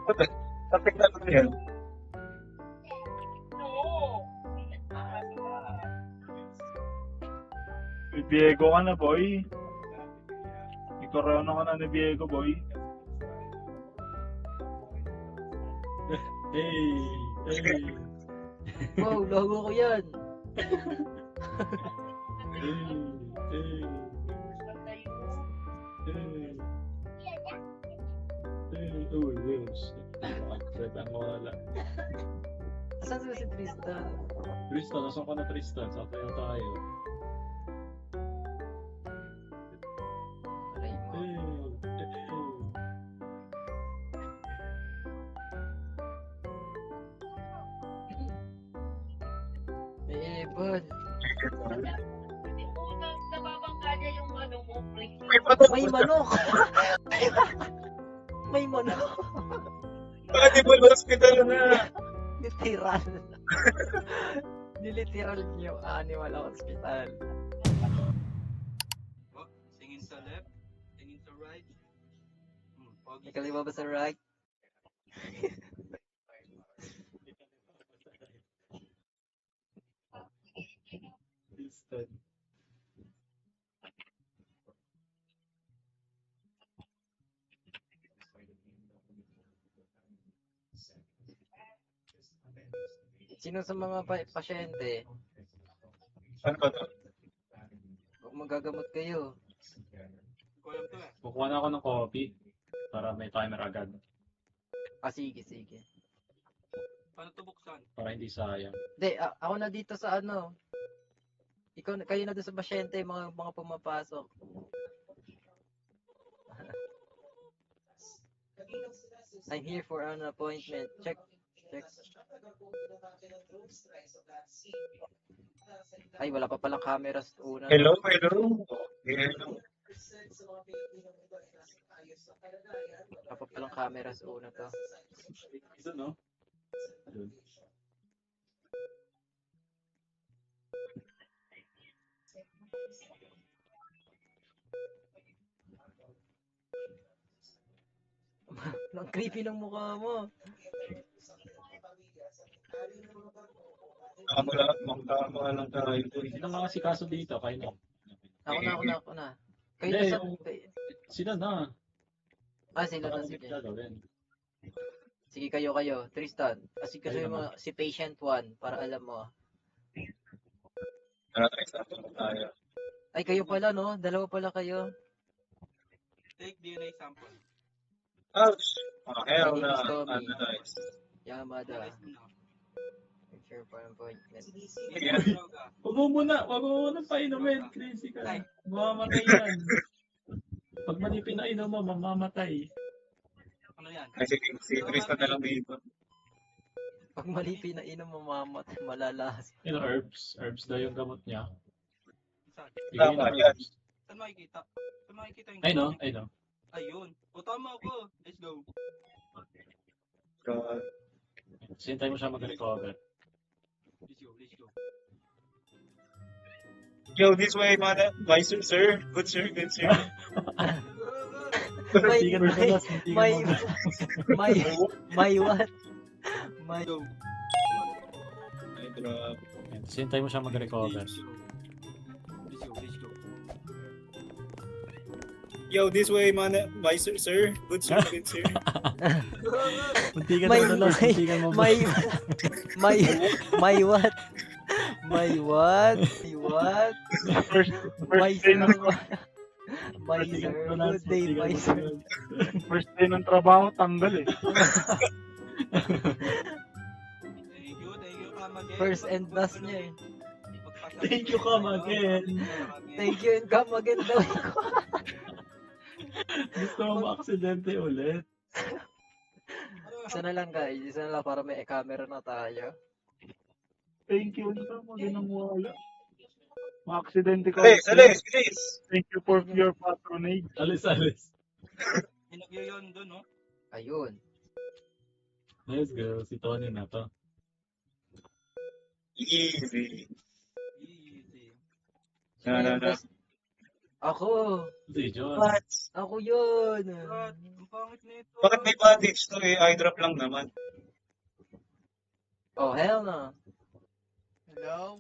Tapik na lang yan. May Diego ka na, boy. May corona ka na ni Diego, boy. Hey! Wow, logo ko yan. Uy, Wills. Ang wala. Asan si Tristan? Tristan, nasan ka na Tristan? Saan tayo? Aray mo. May ibon. Nababangga niya yung ano mo, May patok. May manok! May manok! Animal hospital na. Literal. Niliteral niyo animal hospital. Tingin sa left, tingin sa right. Pogi. Ikaw ba sa right? Tristan. Sino sa mga pasyente? Ano ba to? Kung magagamot kayo. Ko alam to eh. Kukuha na ako ng coffee para may timer agad. Ah, sige, sige. Paano to buksan? Para hindi sayang. Hindi, ako na dito sa ano. Kayo na doon sa pasyente, mga pumapasok. I'm here for an appointment. Check. Ay, wala pa palang cameras una. Hello. Hello. Wala pa palang cameras una to. Isa, no? Ayun. Ang creepy ng mukha mo. Mga lang tayo. Sino nga si kaso dito? Kayo na. Ako na. Kayo Hindi, na sa... Sila na. Sila na, Baka sige. gagawin. Sige, kayo. Tristan, kasi mo si patient 1 para alam mo. Tayo. Ay, kayo pala, no? Dalawa pala kayo. Take DNA sample. Ouch. Hell My name na. is Tommy. Analyze. Yamada. Analyze mo na. Sure for an appointment. Hindi mo droga. Huwag mo muna painumin. Crazy ka. Mamamatay yan. Pag mali pinainom mo, mamamatay. Ano yan? Ay, sige. Si Tristan na lang dito. Pag mali pinainom mo, malalas. Yung herbs. Herbs daw yung gamot niya. Saan? Bigay Tama, ng yan. herbs. Saan makikita? Saan makikita yung Ay no. Ayun. O tama ako. Let's go. God. Sintay mo siya mag-recover. Let's go. Yo, this way, man. Vice sir. Good sir. Muntikan mo na. May what? May... Go. Ay, drop. Sintay mo siya mag-recover. Let's go. Yo, this way, man. Vice sir. Good sir. Muntikan May- mo na. Muntikan mo. May what? May what? First May day ng May sir. Good day, my sir. first day ng trabaho, tanggal eh. Thank you, come again. First and last niya eh. Thank you, come again. Thank you and come again daw ko. Gusto mo ma-aksidente ulit. Isa na lang guys. Isa na lang para may camera na tayo. Thank you. Ano mo din ang wala. Ma-aksidente ka. Alis. Thank you for your patronage. Alis. Hinagyo yun doon, no? Ayun. Let's go. Si Tony na to. Easy. Easy. Sino No. yung best? Ako. Si John. What? Ako yun. But, ang pangit nito. Bakit may bandage to eh? Eye drop lang naman. Oh, hell no. Hello?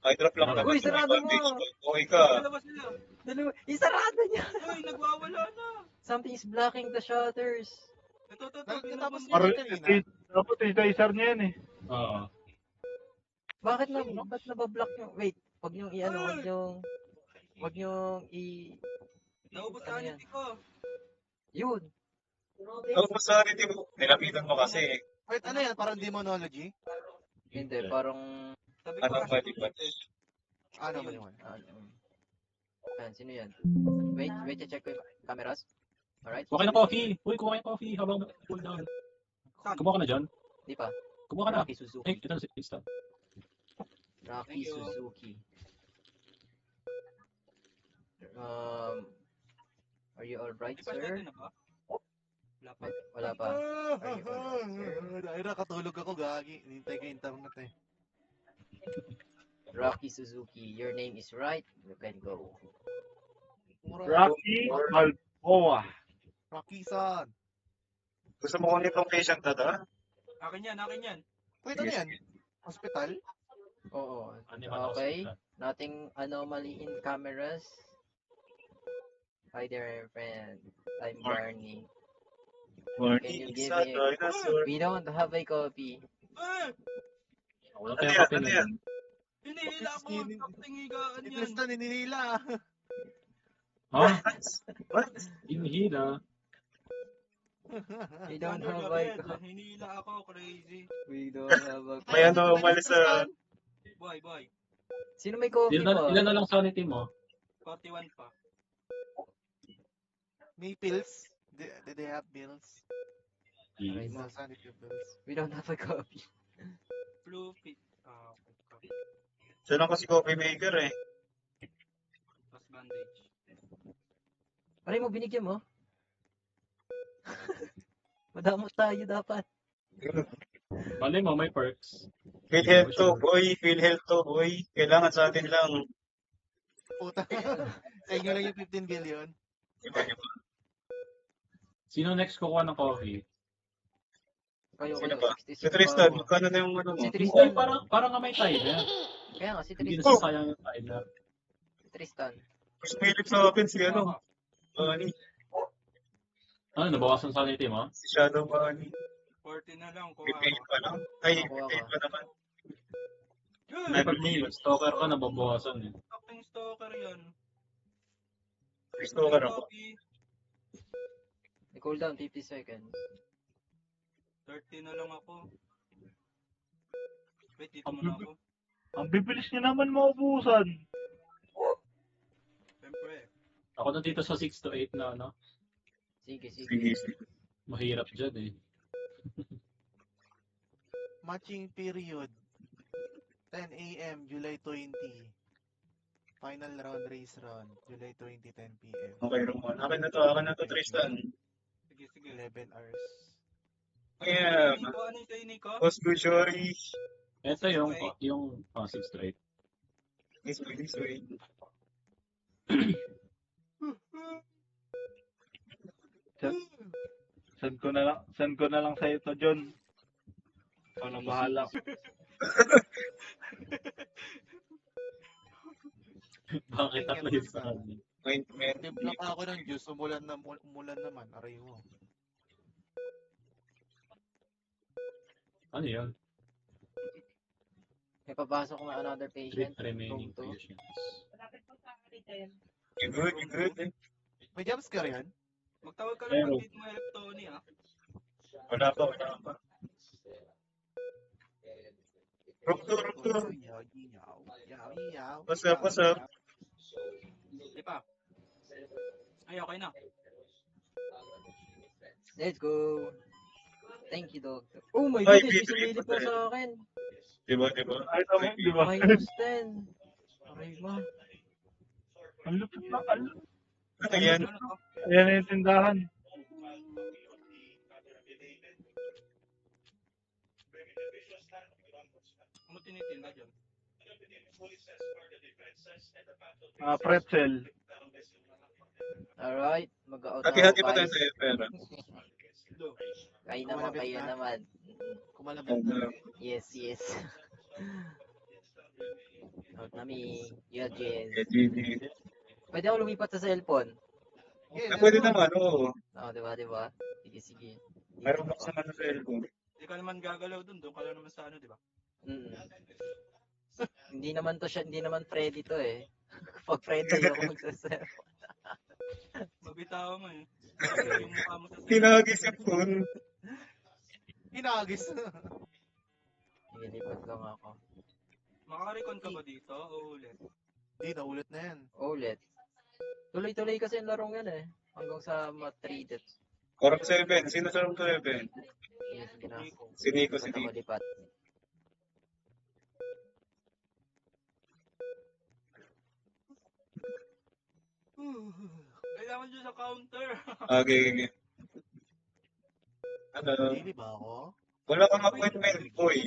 Eye drop lang Uy, naman. May sarado bandage mo. pa. Okay ka. Dalawa sila. Dalawa. Isarado niya. Uy, nagwawala na. Something is blocking the shutters. Ito, Natapos binubun niya Parang niya. rin kanina. dapat isa-isar niya yan eh. Oo. Bakit nabablock yung... Wait, wag niyong i-ano, wag niyong i... Naubos Ano sa yan? aniti ko. Yun. Tapos sa sanity mo, nilapitan mo kasi eh. Wait, ano yan? Parang demonology? Hindi, parang... Sabi ko Ano kasi. ba, di ba? Ano ba yun? Ayan, sino yan? Wait, check ko yung cameras. Alright? Kuha kayo ng coffee. Uy, kuha kayo ng coffee habang cool down. Saan? Kumuha ka na dyan. Di pa. Kumuha ka na. Rocky Suzuki. Eh, ito na si Insta. Rocky Thank you. Suzuki. Are you alright, Di pa sir? na ba? Wala pa. Wala pa. Are you alright, sir? Ay, nakatulog ako, gagi. Hintay ko internet eh. Rocky Suzuki, your name is right. You can go. Rocky Balboa. Rocky-san. Gusto mo kunin itong patient na to? Akin yan, akin yan. Wait, ano yan? Hospital? Oo. Animal Okay. hospital. Nothing anomaly in cameras. Hi there, friend. I'm Barney. Can you give Isa, me dinosaur. We don't have a copy. Eh! Wala Ano tayong yan? coffee Ano na yan? Hinihila ko. Skin- Kapting higaan Si yan. Tristan, hininila. Ha? What? Inhila. We don't Ano have gabi? a copy. Hinihila ako, crazy. We don't have a May ano, umalis sa... Boy. Sino may coffee Ilan pa? na lang sanity mo? 41 pa. May pills? Did they have pills? Aray No mo. sanity pills. We don't have a copy. Blue fit. Ah, okay. Siya lang kasi coffee maker eh. Tapos bandage. Aray mo, binigyan mo? Madamot tayo dapat. Malay mo, may perks. Feel health to, boy. Feel health to, boy. Kailangan sa atin lang. Puta. Sa inyo lang yung 15 billion. Diba, diba? Sino next kukuha ng coffee? Kayo, Sino kayo, ba? 66 Si Tristan, pa ako. magkano na yung ano mo? Si Uy, Tristan. parang nga may timer. Kaya nga, si Hindi Tristan. na sayang yung timer. Tristan. Mas pilit sa akin si ano? Bunny. Ano, nabawasan sanity mo? Si Shadow Bunny. 40 na lang. Kuha May pain ako. pa lang. Ay, Nakuha may pain ko. pa naman. Good. Ay, pag may stalker ka, nababawasan eh. Kapting stalker yan. Gusto ko na po. Copy. I-cool down 50 seconds. 30 na lang ako. Wait, dito muna ako. Ang bibilis niya naman maubusan. Siyempre. Ako na dito sa 6 to 8 na ano. Sige, sige. Sige, sige. Mahirap dyan eh. Matching period. 10 a.m. July 20. Final round race run. July 20, 10 p.m. Okay, Roman. Akin na to, Tristan. Sige, sige. 11 hours. Yeah. Nico, ano yung sa'yo, Nico? Boss Bushori. Ito yung 6 to 8. This way. Send ko na lang sa ito, John. Ikaw na bahala. Bakit ako yung sa akin? Ointment. Timpla ka ako ng juice. Umulan naman. Aray mo. Ano yun? May papasok na another 3 patient. remaining Room 2. patients. You good, you good. May jumpscare yan? Magtawag ka lang Pero- pag dito mo help Tony, ah. Wala pa, wala pa. Rook to. What's up, what's up? Di pa. Ay, okay na. Let's go. Thank you, doctor. Oh my Ay, goodness, P3 isumili pa pa sa akin. Diba, diba? Ay, tama, di ba? Minus 10. Aray mo. Ang lupit na, Ano yan? Ano to? Ayan na yung tindahan. Ano tinitinda dyan? Pretzel. Alright, mag-out na ako Hati-hati pa tayo guys. sa pera. Kayo naman, Kumalapit kayo na. naman. Kumalabit na. Yes, yes. Out na mi. Yeah, Jens. GG. Pwede ako lumipat sa cellphone. Yeah, Pwede naman, oo. Diba? Sige, sige. Meron box naman sa cellphone. Hindi ka naman gagalaw dun. Doon ka lang naman sa ano, di ba? Mm. Hindi naman Freddy to eh. Pag Freddy ako magsasell. Mabitaw mo eh. Yung mukha mo sa Tinagis yung phone. Hinagis. Nililipat lang ako. Makarecon ka ba dito o ulit? Hindi, naulit na yan. Ulit. Tuloy-tuloy kasi yung larong yan eh. Hanggang sa ma-3 deaths. Korok 7. Sino sa room 7? Sige na. Si Nico, Lipat ako, lipat. Kailangan dyan sa counter. Okay, okay. Ano? Daily ba ako? Wala kang appointment, boy.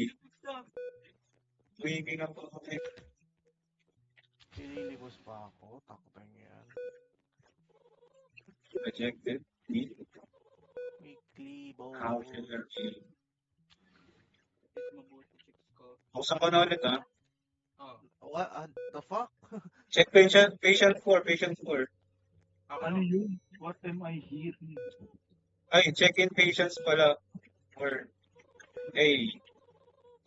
Wiging ako. Pililibos pa ako. Takpan yan. Rejected. Meet. Weekly bowl. Counselor. Mabuti chicks ko. Buksan ko na ulit, ha? Oh. What the fuck? Check patient 4, patient 4. Ano yun? What am I hearing? Ay, check-in patients pala. Or, hey,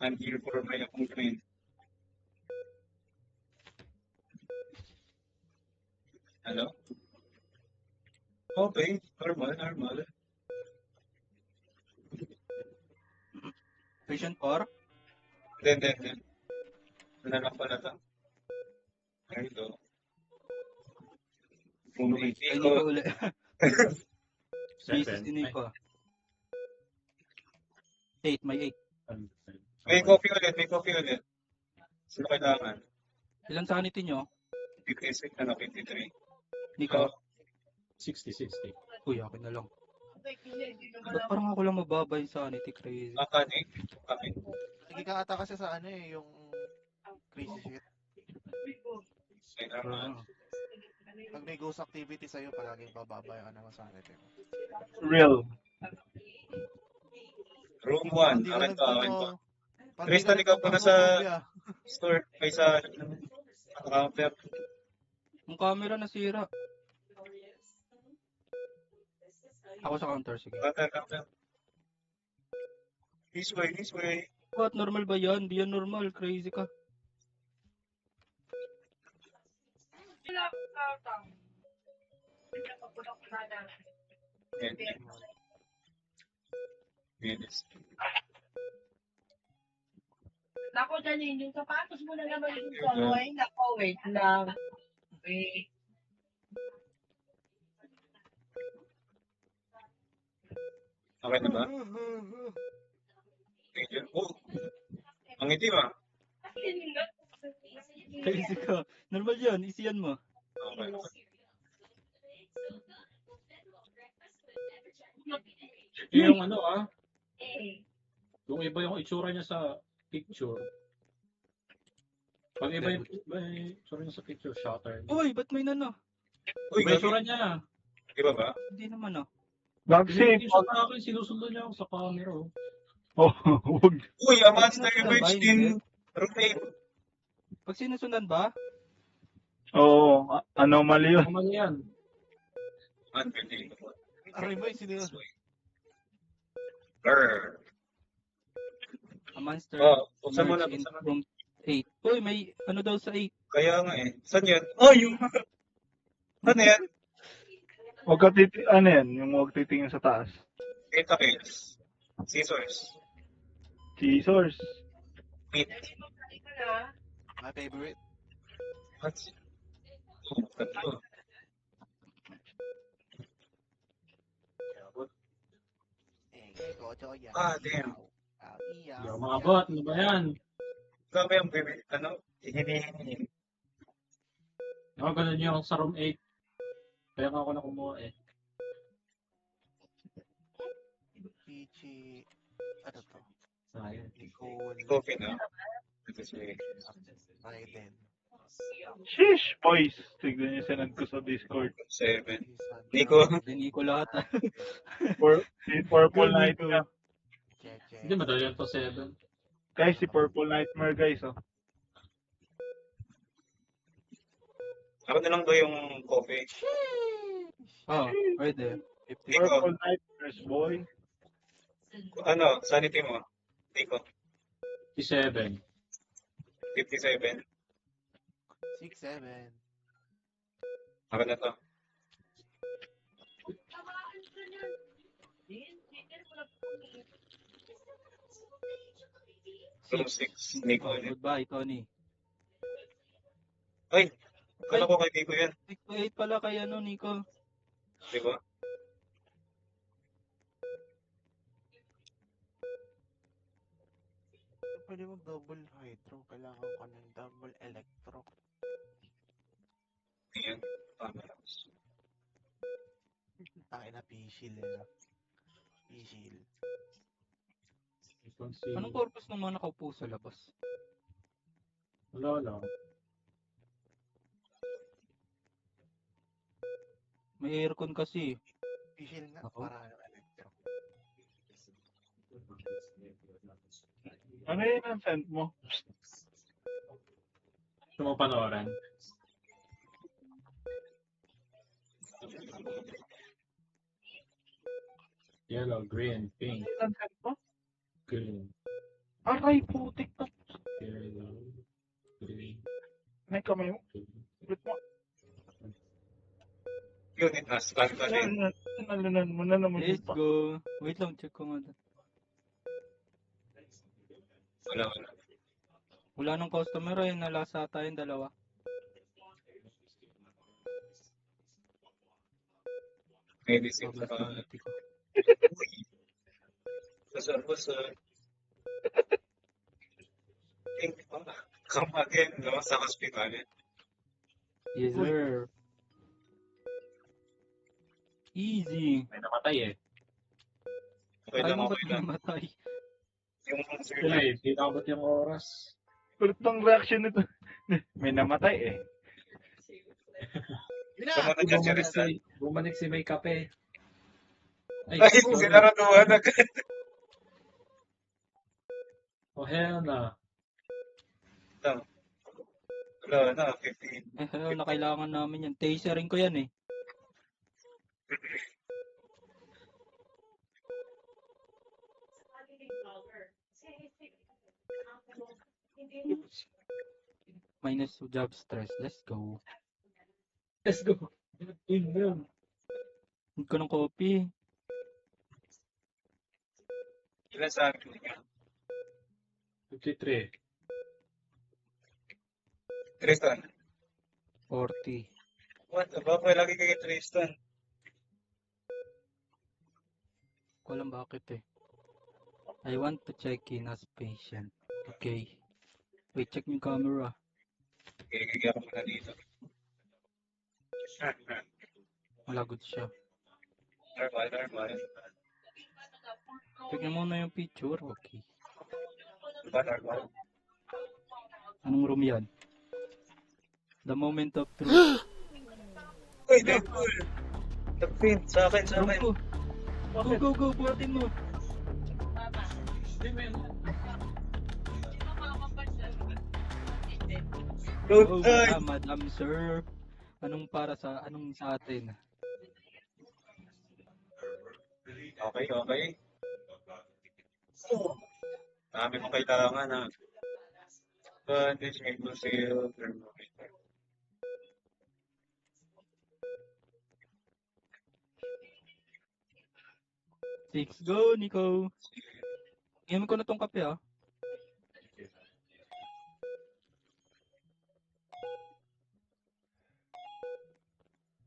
I'm here for my appointment. Hello? Okay, normal. Patient 4? Then. Ano lang pala ito? There you go. Ay, Nico ulit. Jesus si Nico. 8, may 8. May coffee ulit. Sino kailangan? Ilang sanity nyo? 56, 53. Nico? 60. Uy, akin na lang. Ba't parang ako lang mababa yung sanity, crazy. Kani. Sige ka ata kasi sa ano eh, yung crazy shit. Ah. Pag may ghost activity sa'yo, palaging bababa yung ano sa sanity mo. Real. Room 1. Hindi ka Akin pa. Pag Tristan, di ikaw pa na sa nagpapaphobia. store. Ay sa counter. Yung camera nasira. Ako sa counter, sige. Counter. This way. What? Normal ba yan? Di yan normal. Crazy ka. Yes. Nako, Janine, yung sapatos mo na naman yung soloy. Nako, wait lang. Wait. Okay na ba? Medyo. Oh. Ang itim ah. Crazy ka. Normal yan. Easy yan mo. Okay. Yung yung iba yung itsura niya sa picture. Pag iba yung itsura niya sa picture, shutter. Uy, ba't may nano? Uy, Iba yung gabi. itsura niya. Di ba ba? Hindi naman Vaccine. Yung sa akin, sinusunod niya ako sa camera. Oh, wag. Uy, a monster emerged in room 8. Pag sinusundan ba? Oo, anomaly yun. Kamali yan. Unbelievable. Aray mo, sino yun? Grrr. A monster. Oh, buksan mo na. emerged in room 8. Uy, may ano daw sa 8. Kaya nga eh. Saan yan? Oh, yung... Ano yan? Huwag ka ano yan, yung huwag titingin sa taas. Tentacles. Scissors. Scissors. Meat. My favorite. What's... Oh, tatlo. Kocho yan. Ah, damn. Hindi ako makabot. Ano ba yan? Sabi yung baby, ano? Hinihingi. Ako ganun niyo ako sa room 8. Kaya nga ako na kumuha eh. Pichi. Ano to? Sayang. Nicole. Coffee na. Ito si... Raiden. Sheesh, boys. Tignan niyo sinad ko sa Discord. 7. Season Nico. na. Hindi ko lahat ah. Si Purple Go, Nico. Nightmare. Cheche. Hindi madali yan to 7. Guys, si Purple Nightmare, guys, oh. Ako na lang ba yung coffee? Oh, pwede. 50. Nico. Purple Nightmares, boy. Ano, sanity mo? Nico. 57. 57. 6-7. Ako na to. Room 6. Nico Oh, ulit. goodbye, Tony. Ay! Akala ko kay Nico yan. 6-8 pala kay ano, Nico. Di ba? Pwede mag double hydro. Kailangan ko ng double electro. Ayan. Tama lang. Takin na P-shield eh. No? P-shield. Anong purpose ng mga nakaupo sa labas? Wala lang. May aircon kasi. P-shield nga. Ako? Para electro. Ano yun ang send mo? Gusto mo panoorin? Yellow, green, pink, Ano yun ang send mo? green, Aray, putik to. yellow, green, May kamay mo. green. Ulit mo. Unit na. Scan ka rin. Nalunan mo na naman Let's yung pa. go. Wait lang, check ko nga. Wala, wala. Wala nang customer eh, nalasa tayong dalawa. Medicine Babas pa. na natin ko. Basal. Think pa. Come again. Naman sa hospital. Yes, sir. Easy. May namatay eh. Okay lang, okay lang. namatay? Yung Wala eh, di nakabot yung oras. Ulit ng reaction nito. May namatay eh. Yun na! Pumunta dyan si Rizal. Bumalik si May Kape. Ay, sinaraduhan agad. Oh, hell na. Wala na, 15. Na kailangan namin yan. Tasering ko yan eh. Minus job stress. Let's go. Let's go. Hindi ko ng coffee. Ilan sa akin niya? 53. Tristan. 40. What? Aba, lagi kay Tristan. Ko alam bakit eh. I want to check in as patient. Okay. Wait, check yung camera. Kaya ako muna dito. Malagod siya. Normal. Tignan mo na yung picture. Okay. Normal. Anong room yan? The moment of truth. Uy, Deadpool! Nag-print sa akin. Room ko. Go. Buhatin mo. Load Oh, time! madam sir. Anong sa atin? Okay. Dami mong kailangan ha. Bandage, maple seal, thermometer. Six, go, Nico. Iyan ko na tong kape ah.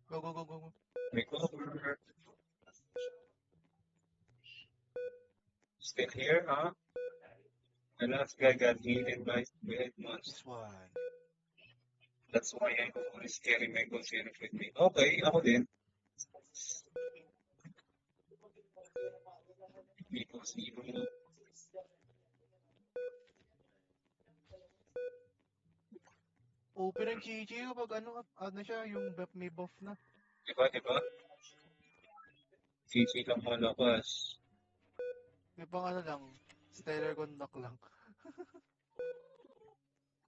Go. May cover. Still here, huh? The last guy got eaten by red monsters. This one. That's why I always carry my concealer with me. Okay, ako din. Because even Open ang Chichi kapag ano siya, yung may buff na. Diba? CC lang malabas. May pang ano lang, stellar conduct lang.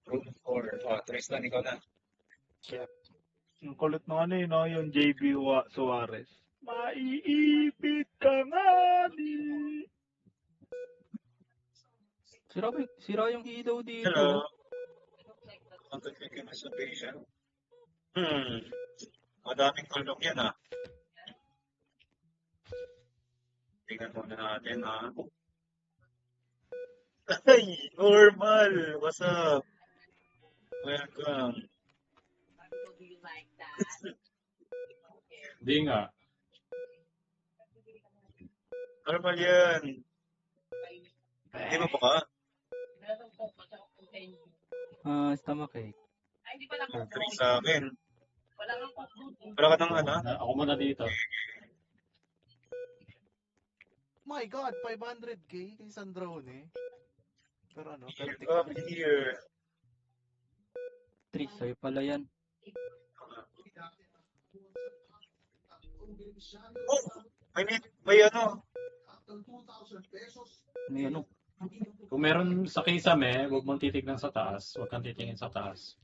Room 4. Oh, Tristan, ikaw na. Ang kulit ng ano yun, no? Yung JB Suarez. Maiipit ka nga ni. Sira yung ilaw dito. Hello. Counterfeit masturbation. Madaming tulog yan, ah. Tingnan muna natin, ha. Ay, normal. What's up? Welcome. Do you like that? Hindi nga. Normal yan. Hindi mo pa ka? Meron po pa sa continue. Stomachache. Ay, hindi pala ko. Three sa akin. Wala kang po. Wala ka ng ano? Ako muna dito. My God, 500k kay Sandrone. Pero ano, Here, 30 come here. 3, sa'yo pala yan. Oh, may ano. May ano. Kung meron sa kisame, huwag mong titignan sa taas. Huwag kang titingin sa taas.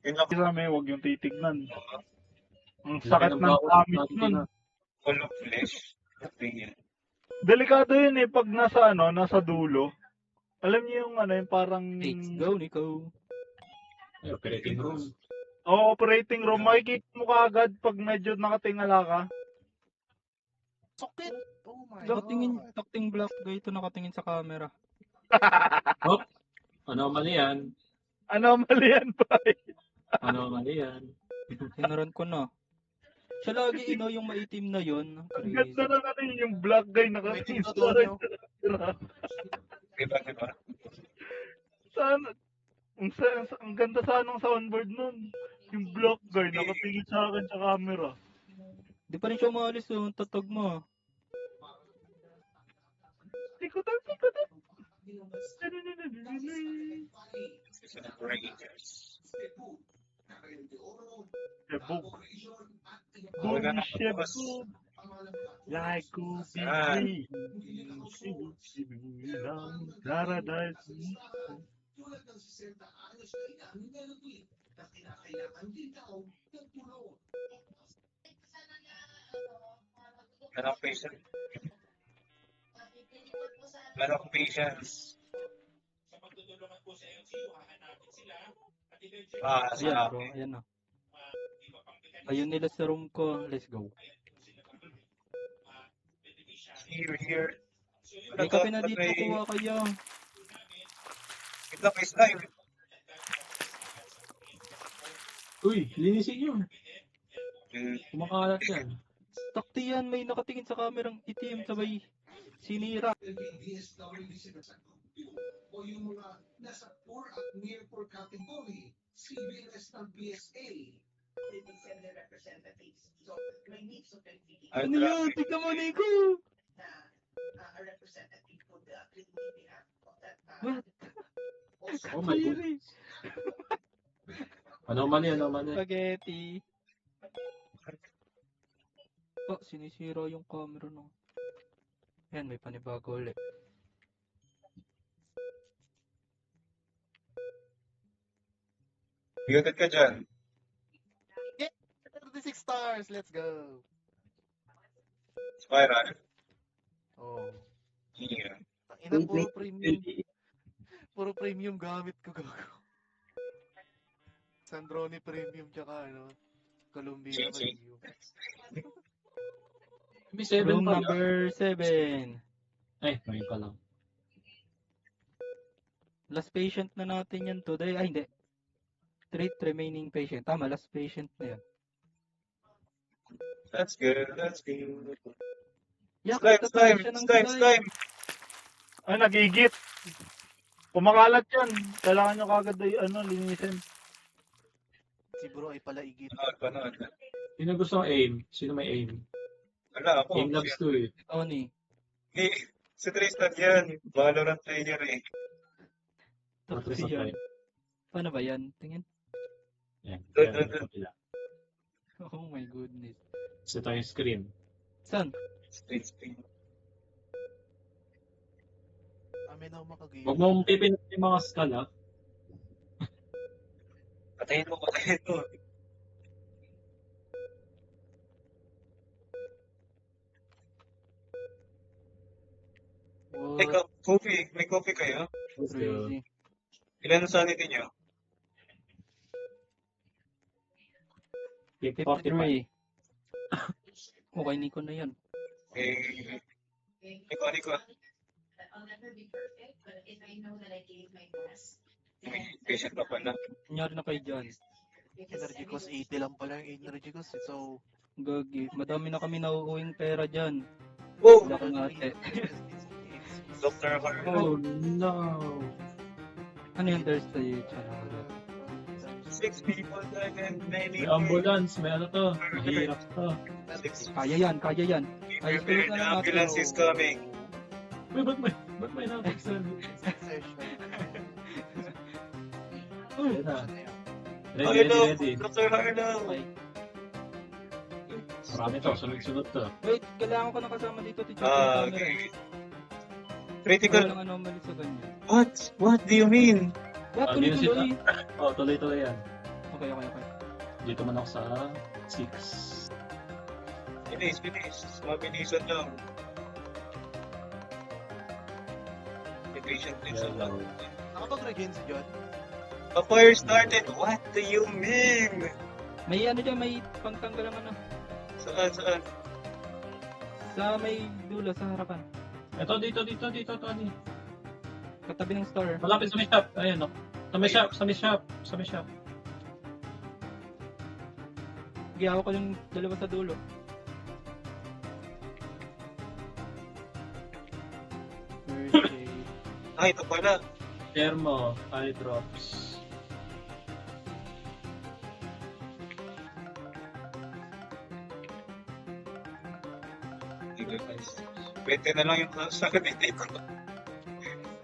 Yun lang. Kisame, huwag yung titignan. Ang Laki sakit ng bawat damit natin nun. na. Full of flesh. Tingin. Delikado yun eh, pag nasa dulo. Alam niyo yung ano, yung parang... Let's go, Nico. Ay, operating room. operating room, makikita mo kaagad pag medyo nakatingala ka. Sakit! Oh my God. Acting black guy ito nakatingin sa camera. Anomaly yan. Anomaly yan, boy. Anomaly yan. Sinaran ko na. Siya lagi yung maitim na yon. Ang ganda na natin yung black guy nakatingin sa Dodo. camera. Diba? Sana, ang ganda sana ng soundboard nun. Yung black guy nakatingin sa akin sa camera. Di pa rin siya umalis yung tatag mo. Tikutan. Rangers. Shebog. Wala Boom, na shebog. Like Kubi. Paradise. Manok patience. Manok patience. Ayan Sa bro, ayan na. Ayun nila sa room ko. Let's go. here. May kape na dito, kuha kayo. Ito may slime. Uy, linisin nyo. Hmm. Kumakalat yan. Takti yan, may nakatingin sa kamerang itim sabay sinira. o yung mga nasa poor at near poor category, CBNS ng PSA. They will send their representatives. So, may needs of LPD Ano yan? Tignan mo, Nico! na a representative could treat on behalf of that. What? Also, Oh my God. Anomaly. Spaghetti. Oh, sinisira yung camera no. Yan, may panibago ulit. Muted ka dyan. 36 stars, let's go! Spiral. Oh. Here. Ina, puro premium gamit ko gago. Sandrone premium tsaka Columbia Chichi. premium. May 7 Room pa. number 7. Ay, may pa lang. Last patient na natin yan today. Ay, hindi. 3 remaining patient. Tama, last patient na yan. That's good. Yak, Slime. Ay, nagigit. Kumakalat yan. Kailangan nyo kagad linisin. Si bro ay pala igit. Panood. Sino gusto ng aim? Sino may aim? Wala ako. Aim labs 2 eh. Tony. Si Tristan yan. Valorant player eh. Matris Tapos na yan. Paano ba yan? Tingin. Yan. Doon, Yan. doon, doon. Kapila. Oh my goodness. So, ito yung screen. Saan? Screen. Amin ako makagay. Huwag mong pipinit yung mga skull, ha? Patayin mo, patayin mo. What? Teka, coffee. May coffee kayo? Crazy. Ilan ang sanity nyo? 45. 53. Okay, Nico na yan. Eh, Nico. I'll never be perfect, but if I know that I gave my best, May patient pa pala. Kunyari na kayo dyan. Energy cost 80 lang pala yung energy cost. So, Gagi. Madami na kami nauuwing pera dyan. Wow! Wala kang ate. Dr. Harlow. Oh, no. Ano yung Thursday channel? 6 people died and many May ambulance. May ano to. Mahirap to. Kaya yan, kaya yan. Be Ayos ko prepared, na the natin. ambulance is coming. Uy, ba't may napagsan? Ayan na. Ready, Harlow! ready. Dr. Harlow! Okay. Marami to. Sunod-sunod to. Wait, kailangan ko na kasama dito, teacher. Okay. Critical. Walang anomaly sa ganyan. What? What do you mean? What? Ano yun Tuloy-tuloy. Oh, tuloy-tuloy yan. Okay. Dito man ako sa 6. Bilis. Mabilisan lang. Be patient din sa Hello. nakapag-regen si John. A fire started. What do you mean? May ano dyan, may pangtanggal ang ano. Saan? Sa may dulo, sa harapan. Ito, dito, Tony. Katabi ng store. Malapit sa may shop. Ayan, no. Sa may shop. Giyaw ko yung dalawa sa dulo. Thursday. Ay, ito pala. Thermo, eye drops. Pwede na lang yung sakit ko.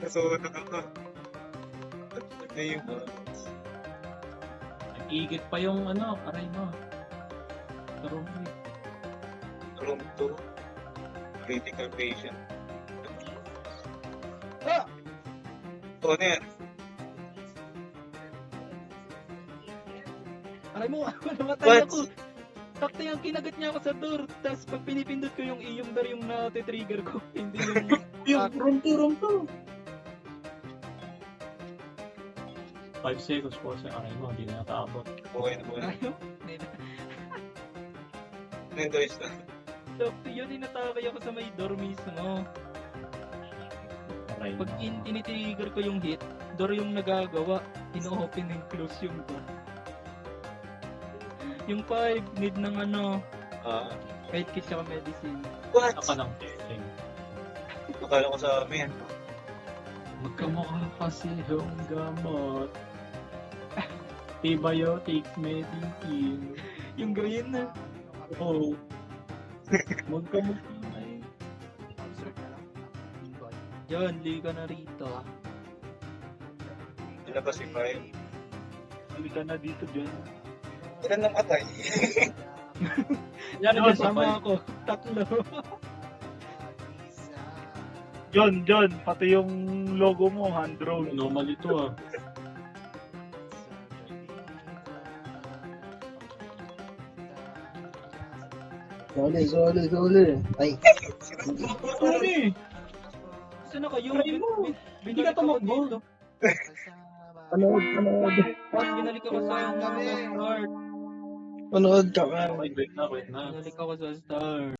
Nasunog ako. Ano yung Nag-iigit pa yung ano, aray mo. Tarong mo. room 2? Critical patient. Ah! Ito na yan. Aray mo, namatay What? ako. Sakto yung kinagat niya ako sa door. Tapos pag pinipindot ko yung iyong door yung nati-trigger ko. Hindi yung... Yung room 2. 5 seconds po sa aray mo, hindi na nakaabot. Buhay na buhay. Ayaw. Hindi na. Nendo is na. Sakto yun, inatakay ako sa may door mismo. Aray Pag mo. tinitrigger ko yung hit, door yung nagagawa. Ino-open and close yung door. Yung 5, need ng ano, health kit tsaka medicine. What? Saka ng testing. Akala ko sa amin. Magkamukha kasi yung gamot. Antibiotics, medicine. Yung green na. Oh. Magkamukha na eh. Yun, li ka na rito. Ilabas si File. Huli ka na dito, John. Ilan nang atay? Yan Oh, naman sa sama ako. Tatlo. John, pati yung logo mo, hand drawn. normal ito ah. Sole. Ay, Ano eh? Saan na kayo? Try mo. Hindi ka Binalik ako tumakbo. dito. panood. Binalik ako sa start. Panood ka ka. Wait na. Binalik ako sa start.